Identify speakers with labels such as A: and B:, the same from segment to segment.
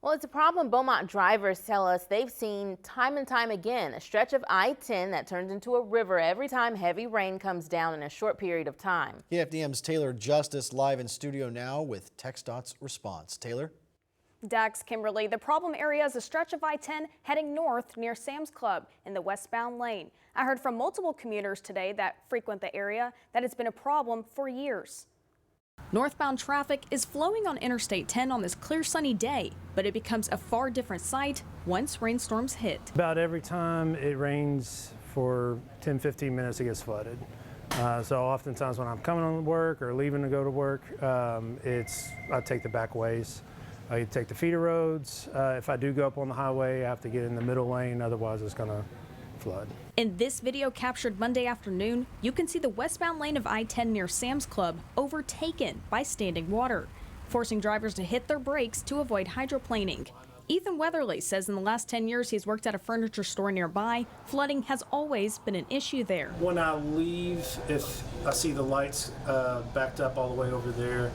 A: Well, it's a problem Beaumont drivers tell us they've seen time and time again. A stretch of I-10 that turns into a river every time heavy rain comes down in a short period of time.
B: KFDM's Taylor Justice live in studio now with TxDOT's response. Taylor?
C: Dax, Kimberly, the problem area is a stretch of I-10 heading north near Sam's Club in the westbound lane. I heard from multiple commuters today that frequent the area that it's been a problem for years. Northbound traffic is flowing on Interstate 10 on this clear sunny day, but it becomes a far different sight once rainstorms hit.
D: About every time it rains for 10-15 minutes, it gets flooded. So oftentimes when I'm coming on work or leaving to go to work, I take the back ways. I take the feeder roads. If I do go up on the highway, I have to get in the middle lane, otherwise it's going to flood.
C: In this video captured Monday afternoon, you can see the westbound lane of I-10 near Sam's Club overtaken by standing water, forcing drivers to hit their brakes to avoid hydroplaning. Ethan Weatherly says in the last 10 years he's worked at a furniture store nearby, flooding has always been an issue there.
D: When I leave, if I see the lights backed up all the way over there,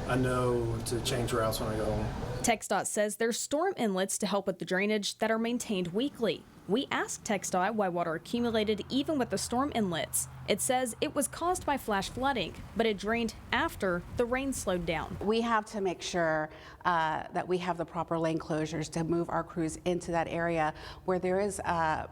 D: I know to change routes when I go home.
C: TxDOT says there's storm inlets to help with the drainage that are maintained weekly. We asked TxDOT why water accumulated even with the storm inlets. It says it was caused by flash flooding, but it drained after the rain slowed down.
E: We have to make sure that we have the proper lane closures to move our crews into that area where there is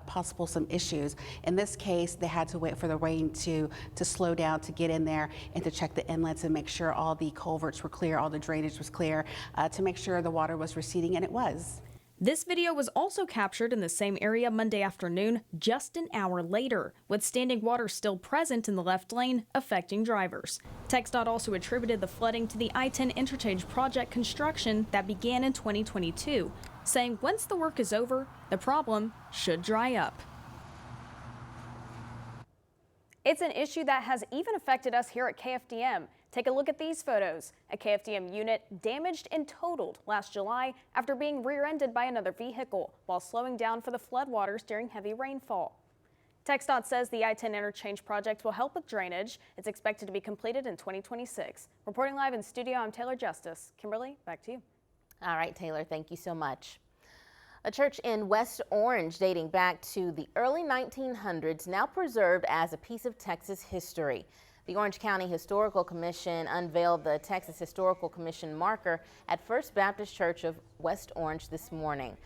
E: possible some issues. In this case, they had to wait for the rain to slow down to get in there and to check the inlets and make sure all the culverts were clear, all the drainage was clear, to make sure the water was receding, and it was.
C: This video was also captured in the same area Monday afternoon, just an hour later, with standing water still present in the left lane, affecting drivers. TxDOT also attributed the flooding to the I-10 interchange project construction that began in 2022, saying once the work is over, the problem should dry up. It's an issue that has even affected us here at KFDM. Take a look at these photos. A KFDM unit damaged and totaled last July after being rear-ended by another vehicle while slowing down for the floodwaters during heavy rainfall. TxDOT says the I-10 interchange project will help with drainage. It's expected to be completed in 2026. Reporting live in studio, I'm Taylor Justice. Kimberly, back to you.
A: All right, Taylor, thank you so much. A church in West Orange dating back to the early 1900s now preserved as a piece of Texas history. The Orange County Historical Commission unveiled the Texas Historical Commission marker at First Baptist Church of West Orange this morning.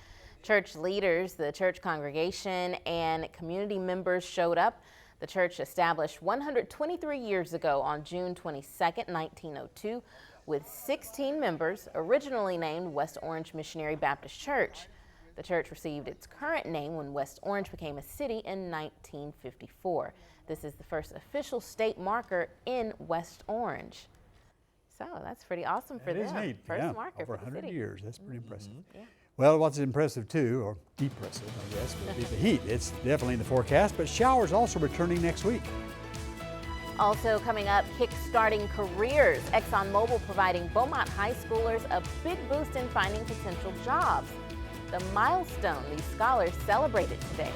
A: Church leaders, the church congregation, and community members showed up. The church established 123 years ago on June 22nd, 1902, with 16 members, originally named West Orange Missionary Baptist Church. The church received its current name when West Orange became a city in 1954. This is the first official state marker in West Orange. So that's pretty awesome for them.
F: It is neat.
A: First marker
F: over
A: for the
F: 100
A: city.
F: years. That's pretty impressive.
A: Yeah.
F: Well, what's impressive too, or depressive, I guess, would be the heat. It's definitely in the forecast, but showers also returning next week.
A: Also coming up, kick-starting careers. ExxonMobil providing Beaumont high schoolers a big boost in finding potential jobs. The milestone these scholars celebrated today.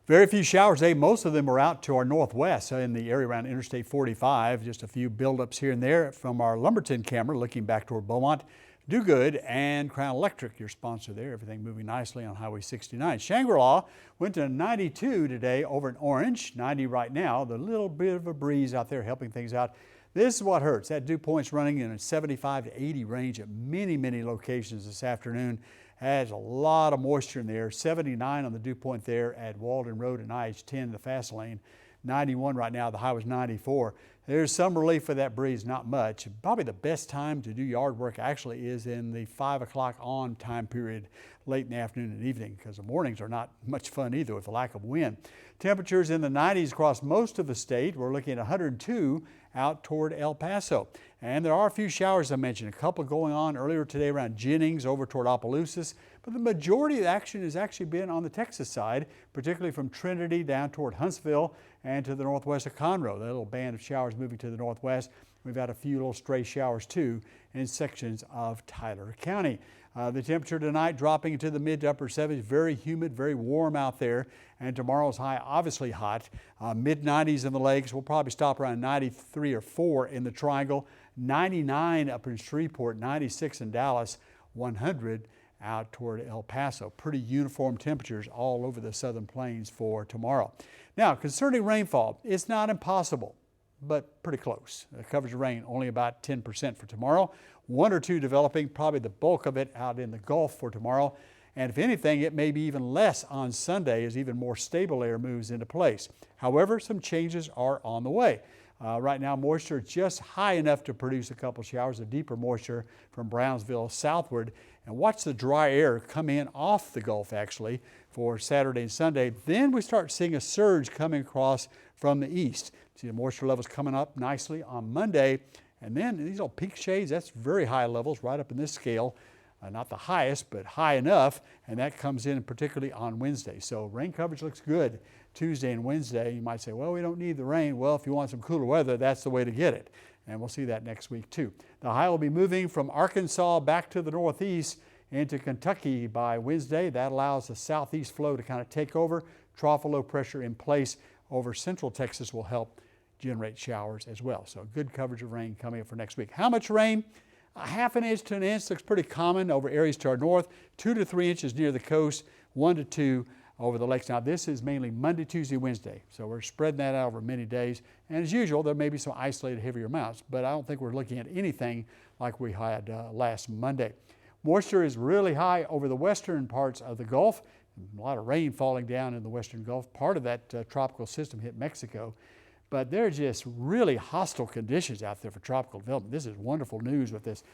F: Very few showers today. Most of them are out to our northwest in the area around Interstate 45. Just a few buildups here and there from our Lumberton camera looking back toward Beaumont. Do Good and Crown Electric, your sponsor there. Everything moving nicely on Highway 69. Shangri-La went to 92 today over in Orange, 90 right now. The little bit of a breeze out there helping things out. This is what hurts. That dew point's running in a 75 to 80 range at many locations this afternoon. Has a lot of moisture in there. 79 on the dew point there at Walden Road and I-10, the fast lane. 91 right now, the high was 94. There's some relief for that breeze, not much. Probably the best time to do yard work actually is in the 5 o'clock on time period, late in the afternoon and evening, because the mornings are not much fun either with the lack of wind. Temperatures in the 90s across most of the state. We're looking at 102 out toward El Paso. And there are a few showers I mentioned, a couple going on earlier today around Jennings over toward Opelousas, but the majority of the action has actually been on the Texas side, particularly from Trinity down toward Huntsville and to the northwest of Conroe. That little band of showers moving to the northwest. We've had a few little stray showers too in sections of Tyler County. The temperature tonight dropping into the mid to upper 70s, very humid, very warm out there. And tomorrow's high obviously hot, mid 90s in the lakes. We'll probably stop around 93 or 4 in the Triangle, 99 up in Shreveport, 96 in Dallas, 100 out toward El Paso. Pretty uniform temperatures all over the southern plains for tomorrow. Now, concerning rainfall, it's not impossible, but pretty close. The coverage of rain only about 10% for tomorrow. 1 or 2 developing, probably the bulk of it out in the Gulf for tomorrow. And if anything, it may be even less on Sunday as even more stable air moves into place. However, some changes are on the way. Right now, moisture is just high enough to produce a couple showers of deeper moisture from Brownsville southward. And watch the dry air come in off the Gulf actually for Saturday and Sunday. Then we start seeing a surge coming across from the east. See the moisture levels coming up nicely on Monday. And then these little peak shades, that's very high levels right up in this scale. Not the highest, but high enough. And that comes in particularly on Wednesday. So rain coverage looks good Tuesday and Wednesday. You might say, well, we don't need the rain. Well, if you want some cooler weather, that's the way to get it. And we'll see that next week too. The high will be moving from Arkansas back to the northeast into Kentucky by Wednesday. That allows the southeast flow to kind of take over. Trough of low pressure in place over central Texas will help generate showers as well. So good coverage of rain coming up for next week. How much rain? A ½ an inch to an inch looks pretty common over areas to our north. 2 to 3 inches near the coast, 1 to 2 over the lakes. Now this is mainly Monday, Tuesday, Wednesday. So we're spreading that out over many days. And as usual, there may be some isolated heavier amounts, but I don't think we're looking at anything like we had last Monday. Moisture is really high over the western parts of the Gulf. A lot of rain falling down in the western Gulf. Part of that tropical system hit Mexico. But there are just really hostile conditions out there for tropical development. This is wonderful news with this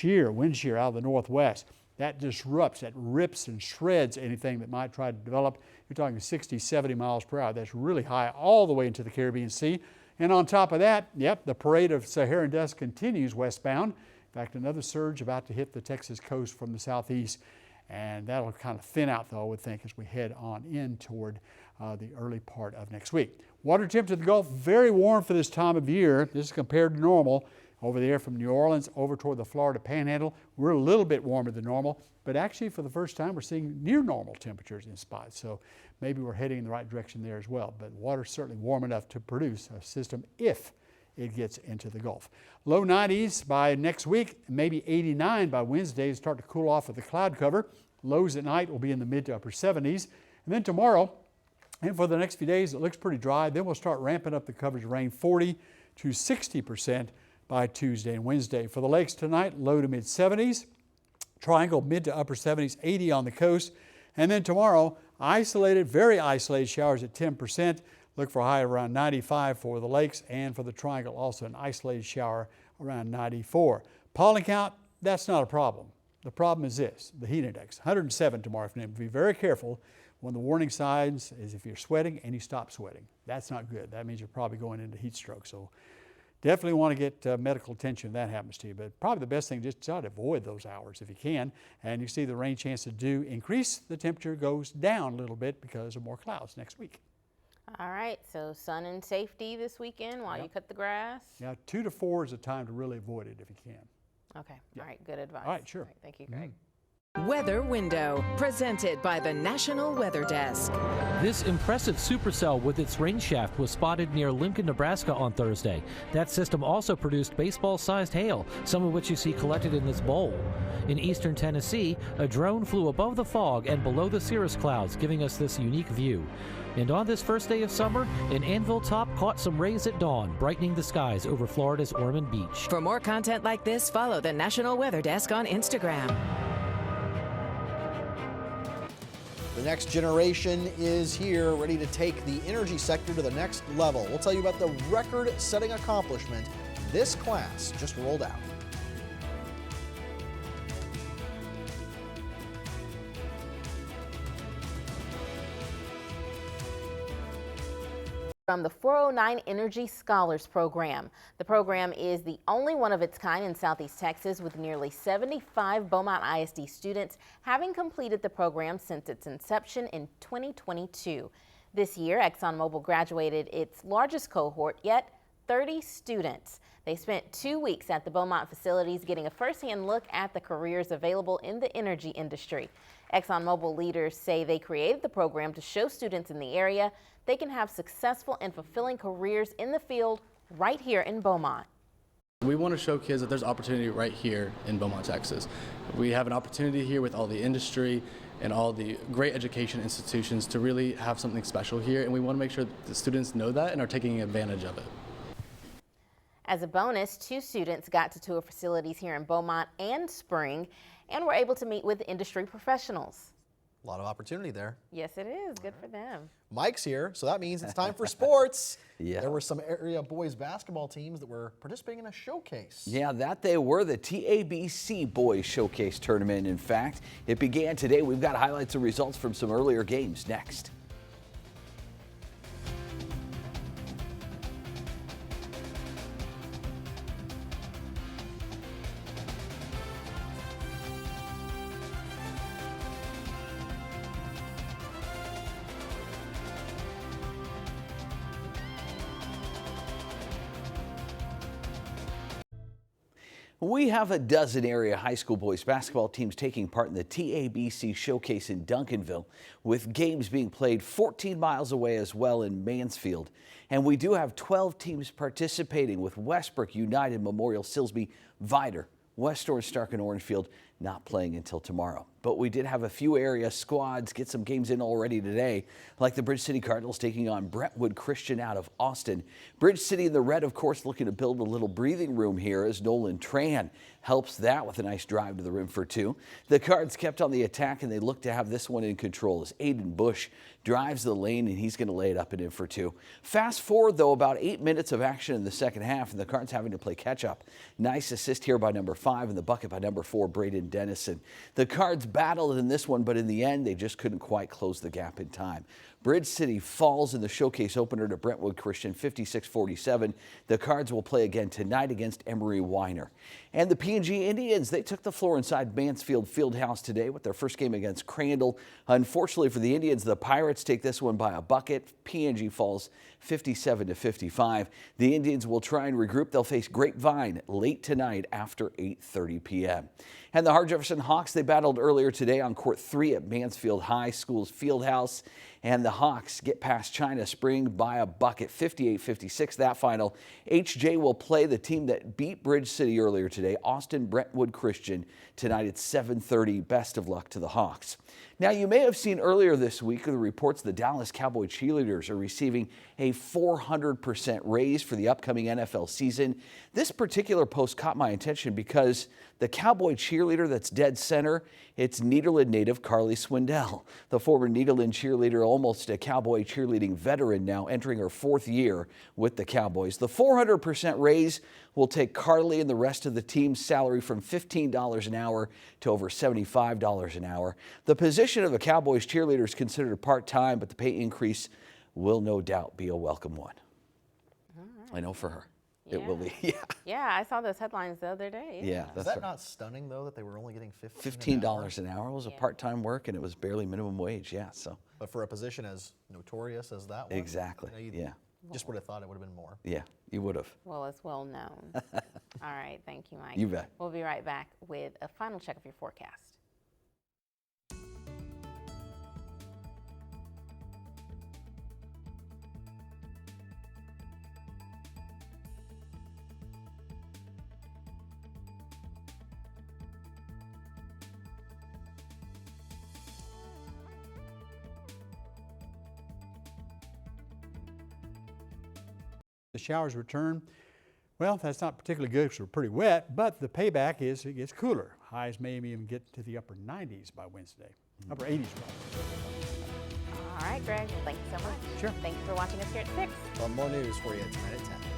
F: wind shear out of the northwest. That disrupts, that rips and shreds anything that might try to develop. You're talking 60, 70 miles per hour. That's really high all the way into the Caribbean Sea. And on top of that, yep, the parade of Saharan dust continues westbound. In fact, another surge about to hit the Texas coast from the southeast. And that'll kind of thin out, though, I would think, as we head on in toward the early part of next week. Water temperature in the Gulf, very warm for this time of year. This is compared to normal. Over there from New Orleans over toward the Florida Panhandle, we're a little bit warmer than normal, but actually for the first time we're seeing near normal temperatures in spots. So maybe we're heading in the right direction there as well. But water's certainly warm enough to produce a system if it gets into the Gulf. Low 90s by next week, maybe 89 by Wednesday. Start to cool off with the cloud cover. Lows at night will be in the mid to upper 70s. And then tomorrow, and for the next few days, it looks pretty dry. Then we'll start ramping up the coverage of rain 40 to 60% by Tuesday and Wednesday. For the lakes tonight, low to mid 70s. Triangle mid to upper 70s, 80 on the coast. And then tomorrow, isolated, very isolated showers at 10%. Look for a high around 95 for the lakes, and for the Triangle also an isolated shower around 94. Pollen count, that's not a problem. The problem is this, the heat index, 107 tomorrow afternoon. Be very careful. One of the warning signs is if you're sweating and you stop sweating. That's not good. That means you're probably going into heat stroke. So definitely want to get medical attention if that happens to you. But probably the best thing, just try to avoid those hours if you can. And you see the rain chances do increase. The temperature goes down a little bit because of more clouds next week.
A: All right, so sun and safety this weekend while you cut the grass?
F: Yeah, 2 to 4 is a time to really avoid it if you can.
A: Okay, all right, good advice.
F: All right, sure.
A: All right, thank you, Greg.
G: Weather Window, presented by the National Weather Desk.
H: This impressive supercell with its rain shaft was spotted near Lincoln, Nebraska on Thursday. That system also produced baseball-sized hail, some of which you see collected in this bowl. In eastern Tennessee, a drone flew above the fog and below the cirrus clouds, giving us this unique view. And on this first day of summer, an anvil top caught some rays at dawn, brightening the skies over Florida's Ormond Beach.
G: For more content like this, follow the National Weather Desk on Instagram.
B: The next generation is here, ready to take the energy sector to the next level. We'll tell you about the record-setting accomplishment this class just rolled out.
A: From the 409 Energy Scholars Program. The program is the only one of its kind in Southeast Texas, with nearly 75 Beaumont ISD students having completed the program since its inception in 2022. This year, ExxonMobil graduated its largest cohort yet, 30 students. They spent 2 weeks at the Beaumont facilities getting a firsthand look at the careers available in the energy industry. ExxonMobil leaders say they created the program to show students in the area they can have successful and fulfilling careers in the field right here in Beaumont.
I: We want to show kids that there's opportunity right here in Beaumont, Texas. We have an opportunity here with all the industry and all the great education institutions to really have something special here, and we want to make sure that the students know that and are taking advantage of it.
A: As a bonus, 2 students got to tour facilities here in Beaumont and Spring and were able to meet with industry professionals.
B: A lot of opportunity there.
A: Yes, it is. Good for them.
B: Mike's here, so that means it's time for sports.
J: Yeah.
B: There were some area boys basketball teams that were participating in a showcase.
J: Yeah, that they were, the TABC Boys Showcase Tournament. In fact, it began today. We've got highlights and results from some earlier games next. We have a dozen area high school boys basketball teams taking part in the TABC Showcase in Duncanville, with games being played 14 miles away as well in Mansfield. And we do have 12 teams participating, with Westbrook United, Memorial, Silsbee, Vider, West Orange, Stark, and Orangefield not playing until tomorrow. But we did have a few area squads get some games in already today, like the Bridge City Cardinals taking on Brentwood Christian out of Austin. Bridge City in the red, of course, looking to build a little breathing room here as Nolan Tran helps that with a nice drive to the rim for 2. The Cards kept on the attack, and they look to have this one in control as Aiden Bush drives the lane, and he's going to lay it up and in for 2. Fast forward, though, about 8 minutes of action in the second half, and the Cards having to play catch up. Nice assist here by number 5 and the bucket by number 4, Braden Dennison. The Cards battled in this one, but in the end, they just couldn't quite close the gap in time. Bridge City falls in the showcase opener to Brentwood Christian 56-47. The Cards will play again tonight against Emory Weiner. And the P&G Indians, they took the floor inside Mansfield Fieldhouse today with their first game against Crandall. Unfortunately for the Indians, the Pirates take this one by a bucket. P&G falls 57-55. The Indians will try and regroup. They'll face Grapevine late tonight after 8:30 p.m. And the Hart Jefferson Hawks, they battled earlier today on Court 3 at Mansfield High School's Fieldhouse. And the Hawks get past China Spring by a bucket, 58-56 that final. HJ will play the team that beat Bridge City earlier today, Austin Brentwood Christian, tonight at 7:30. Best of luck to the Hawks. Now, you may have seen earlier this week the reports the Dallas Cowboy cheerleaders are receiving a 400% raise for the upcoming NFL season. This particular post caught my attention because the Cowboy cheerleader that's dead center, it's Nederland native Carly Swindell. The former Nederland cheerleader, almost a Cowboy cheerleading veteran now, entering her 4th year with the Cowboys. The 400% raise will take Carly and the rest of the team's salary from $15 an hour to over $75 an hour. The position of a Cowboys cheerleader is considered part-time, but the pay increase will no doubt be a welcome one. I know for her.
A: Yeah.
J: It will be.
A: Yeah, I saw those headlines the other day.
J: Yeah,
B: Is
J: that's
B: that
J: right.
B: not stunning, though, that they were only getting
J: $15 an hour was a part-time work, and it was barely minimum wage. Yeah, so.
B: But for a position as notorious as that one?
J: Exactly, yeah.
B: Just would have thought it would have been more.
J: Yeah, you would have.
A: Well, it's well known. All right, thank you, Mike.
J: You bet.
A: We'll be right back with a final check of your forecast.
F: The showers return. Well, that's not particularly good because we're pretty wet, but the payback is it gets cooler. Highs may even get to the upper 90s by Wednesday. Upper 80s, rather.
A: All right, Greg, thank you so much.
F: Sure.
A: Thank you for watching us here at 6.
B: Well, more news for you tonight at 10.